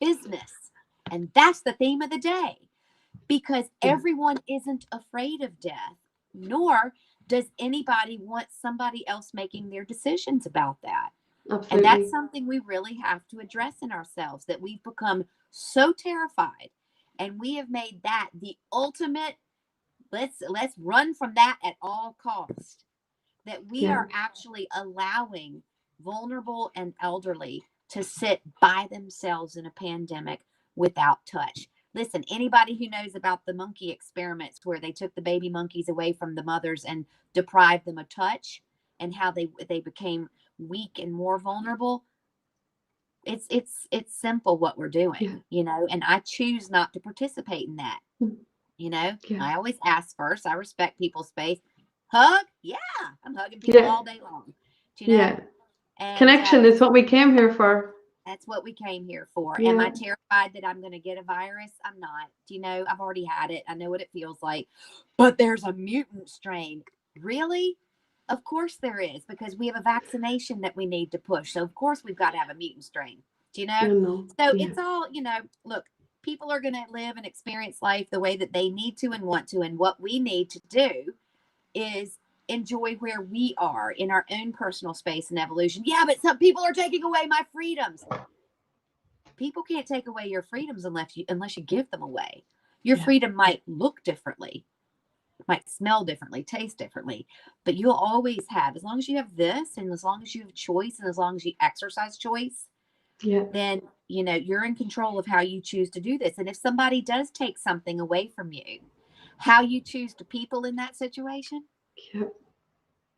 business. And that's the theme of the day, because everyone isn't afraid of death, nor does anybody want somebody else making their decisions about that. Absolutely. And that's something we really have to address in ourselves, that we've become so terrified. And we have made that the ultimate, let's run from that at all costs, that we are actually allowing vulnerable and elderly to sit by themselves in a pandemic without touch. Listen, anybody who knows about the monkey experiments where they took the baby monkeys away from the mothers and deprived them of touch, and how they became weak and more vulnerable, it's simple what we're doing, and I choose not to participate in that. I always ask first. I respect people's space. Hug? Yeah, I'm hugging people all day long. Do you know? Yeah. And, Connection is what we came here for. That's what we came here for. Yeah. Am I terrified that I'm going to get a virus? I'm not. Do you know, I've already had it. I know what it feels like. But there's a mutant strain. Really? Of course there is, because we have a vaccination that we need to push. So, of course, we've got to have a mutant strain. Do you know? So it's all, look, people are going to live and experience life the way that they need to and want to. And what we need to do is enjoy where we are in our own personal space and evolution. Yeah, but some people are taking away my freedoms. People can't take away your freedoms unless you give them away. Your freedom might look differently, might smell differently, taste differently, but you'll always have, as long as you have this, and as long as you have choice, and as long as you exercise choice, then you're in control of how you choose to do this. And if somebody does take something away from you, how you choose to people in that situation,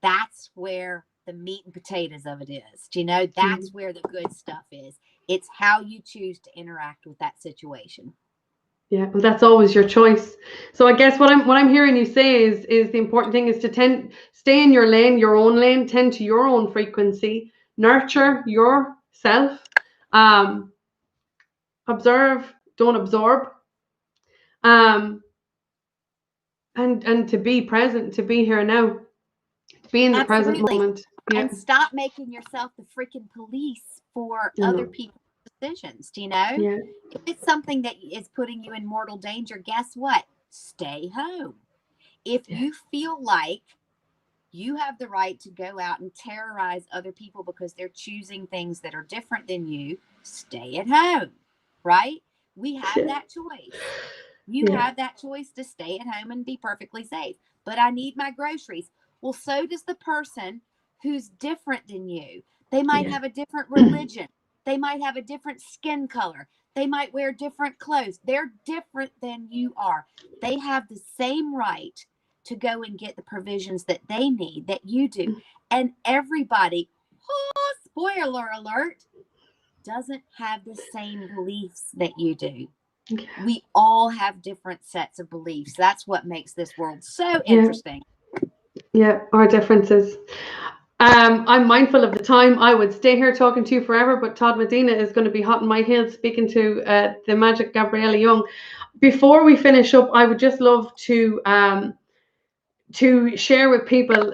that's where the meat and potatoes of it is. Do you know? That's where the good stuff is. It's how you choose to interact with that situation. Yeah, and that's always your choice. So I guess what I'm hearing you say is the important thing is to stay in your lane, your own lane, tend to your own frequency, nurture yourself, observe, don't absorb, and to be present, to be here now, be in the present moment. Yeah. And stop making yourself the freaking police for other people's decisions. Do you know? Yeah. If it's something that is putting you in mortal danger, guess what? Stay home. If you feel like you have the right to go out and terrorize other people because they're choosing things that are different than you, stay at home, right? We have that choice. You have that choice to stay at home and be perfectly safe. But I need my groceries. Well, so does the person who's different than you. They might have a different religion. They might have a different skin color. They might wear different clothes. They're different than you are. They have the same right to go and get the provisions that they need, that you do. And everybody, spoiler alert, doesn't have the same beliefs that you do. We all have different sets of beliefs. That's what makes this world so interesting. Yeah, our differences. I'm mindful of the time. I would stay here talking to you forever, but Todd Medina is going to be hot in my heels speaking to the magic Gabriella Young. Before we finish up, I would just love to share with people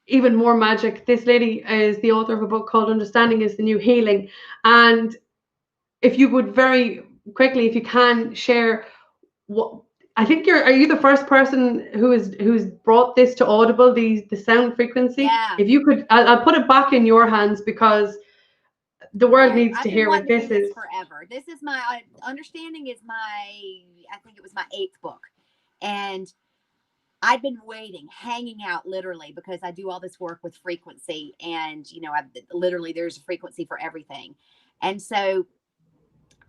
even more magic. This lady is the author of a book called Understanding is the New Healing. And if you would very quickly, if you can, share what I think are you the first person who's brought this to Audible, the sound frequency? Yeah. If you could, I'll put it back in your hands because the world needs to hear what this is. Forever. This is my Understanding is I think it was my 8th book. And I've been waiting, hanging out literally, because I do all this work with frequency, and there's a frequency for everything. And so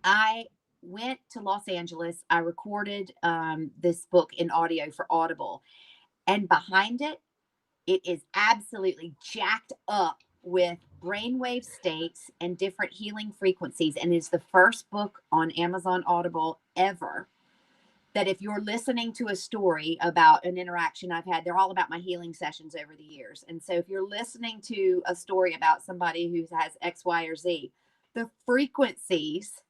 I went to Los Angeles. I recorded this book in audio for Audible, and behind it is absolutely jacked up with brainwave states and different healing frequencies, and it's the first book on Amazon Audible ever that if you're listening to a story about an interaction I've had, they're all about my healing sessions over the years. And so if you're listening to a story about somebody who has X, Y, or Z, the frequencies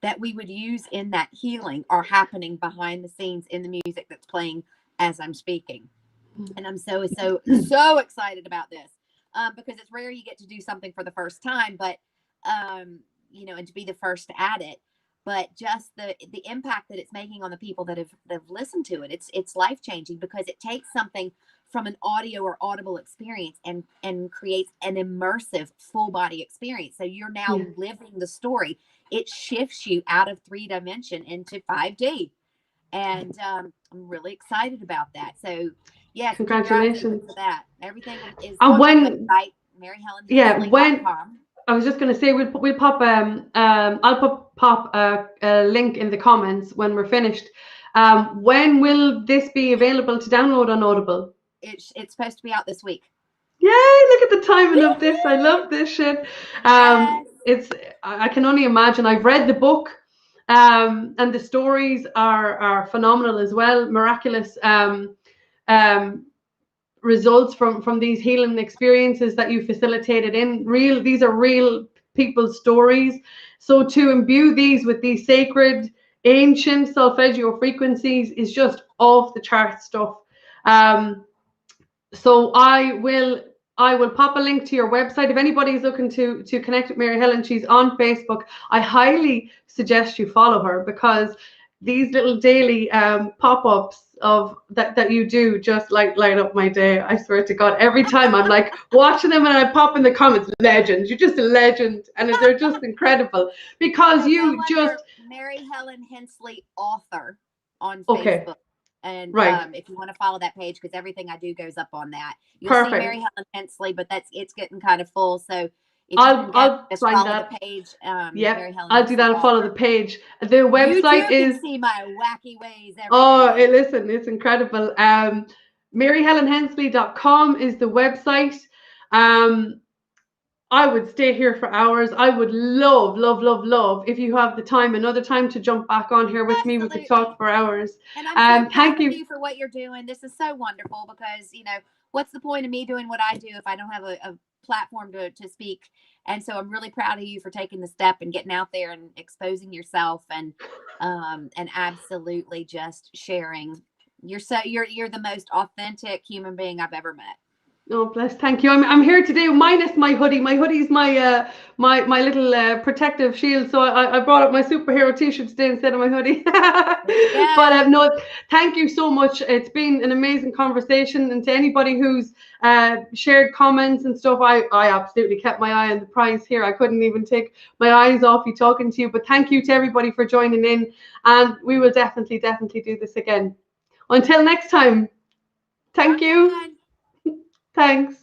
that we would use in that healing are happening behind the scenes in the music that's playing as I'm speaking. And I'm so excited about this because it's rare you get to do something for the first time, but, and to be the first at it. But just the impact that it's making on the people that have listened to it, it's life changing, because it takes something from an audio or audible experience and creates an immersive full body experience. So you're now living the story. It shifts you out of 3D into 5D, and I'm really excited about that. So yes, congratulations for that. Everything is on my website, MaryHelenHensley.com. I was just going to say we'll pop I'll pop a link in the comments when we're finished. When will this be available to download on Audible? It's supposed to be out this week. Yay! Look at the timing of this. I love this shit. Yes. I can only imagine. I've read the book, and the stories are phenomenal as well. Miraculous. results from these healing experiences that you facilitated in these are real people's stories. So to imbue these with these sacred ancient solfeggio frequencies is just off the chart stuff. So I will pop a link to your website. If anybody's looking to connect with Mary Helen, she's on Facebook. I highly suggest you follow her, because these little daily pop-ups of that you do just like light up my day. I swear to God, every time I'm like watching them and I pop in the comments, legend, you're just a legend, and they're just incredible, because you just Mary Helen Hensley author on okay. Facebook. And right. If you want to follow that page, because everything I do goes up on that. You'll Perfect. see Mary Helen Hensley, but it's getting kind of full. So if I'll just find follow that. the page. Yep, Mary Helen I'll do that and follow the page. The website you is. See my wacky ways every oh, day. Listen, it's incredible. MaryHelenHensley.com is the website. I would stay here for hours. I would love if you have the time, another time, to jump back on here with me. We could talk for hours. And I'm so proud thank of you for what you're doing. This is so wonderful, because, what's the point of me doing what I do if I don't have a platform to speak? And so I'm really proud of you for taking the step and getting out there and exposing yourself and absolutely just sharing. You're the most authentic human being I've ever met. Oh, bless. Thank you. I'm here today minus my hoodie. My hoodie's my my little protective shield. So I brought up my superhero t-shirt today instead of my hoodie. But no, thank you so much. It's been an amazing conversation. And to anybody who's shared comments and stuff, I absolutely kept my eye on the prize here. I couldn't even take my eyes off you talking to you. But thank you to everybody for joining in. And we will definitely do this again. Until next time. Thank you. Thanks.